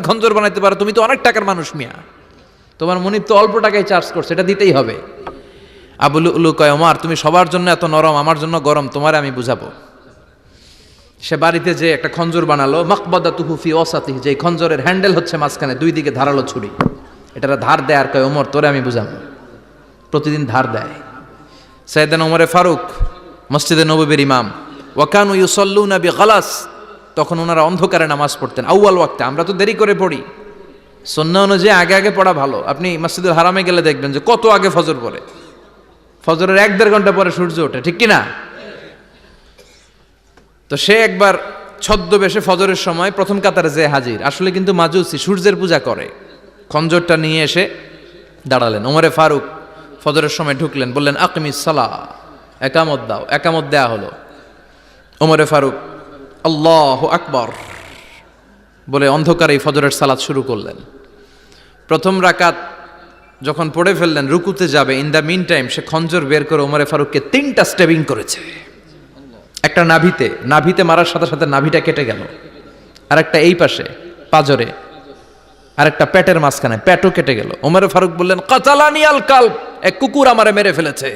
খঞ্জর বানাইতে পারো, তুমি তো অনেক টাকার মানুষ মিয়া, তোমার মনিব তো অল্প টাকায় চার্জ করছে, এটা দিতেই হবে। আবু লুলু কয়, ওমর তুমি সবার জন্য এত নরম, আমার জন্য গরম, তোমারে আমি বুঝাবো। সে বাড়িতে যে একটা খঞ্জর বানালো, মাকবাদাতুহু ফি ওয়াসাতিহি, যে খঞ্জরের হ্যান্ডেল হচ্ছে মাঝখানে, দুই দিকে ধারালো ছুরি, এটা ধার দেয়। আর কয়, ওমর তোরে আমি বুঝাবো। প্রতিদিন ধার দেয়। সাইয়েদনা ওমরে ফারুক মসজিদে নববীর ইমাম, ওয়াকানু ইউসাল্লুনা বিগালাস, তখন ওনারা অন্ধকারে নামাজ পড়তেন আউয়াল ওয়াক্তে। আমরা তো দেরি করে পড়ি, সুন্নাহ অনুযায়ী আগে আগে পড়া ভালো। আপনি মসজিদুল হারামে গেলে দেখবেন যে কত আগে ফজর পড়ে, ফজরের 1-1.5 ঘন্টা পরে সূর্য ওঠে, ঠিক কিনা? তো সে একবার ছদ্মবেশে ফজরের সময় প্রথম কাতারে যে হাজির, আসলে কিন্তু মাজুসি, সূর্যের পূজা করে। খঞ্জরটা নিয়ে এসে দাঁড়ালেন। ওমরে ফারুক ফজরের সময় ঢুকলেন, বললেন আকিমিস সালাহ, একামত দাও। একামত দেয়া হলো। ওমরে ফারুক আল্লাহু আকবার বলে অন্ধকারেই ফজরের সালাত শুরু করলেন। প্রথম রাকাত যখন পড়ে ফেললেন, রুকুতে যাবে, ইন দ্য মিন টাইম সে খঞ্জর বের করে ওমরে ফারুককে 3টা স্টেবিং করেছে। একটা নাভিতে মারার সাথে সাথে নাভিটা কেটে গেল, আর একটা এই পাশে পাজরে, আর একটা পেটের মাঝখানে, পেটও কেটে গেল। ওমরে ফারুক বললেন, কাতালানি আল কালব, এক কুকুর আমারে মেরে ফেলেছে।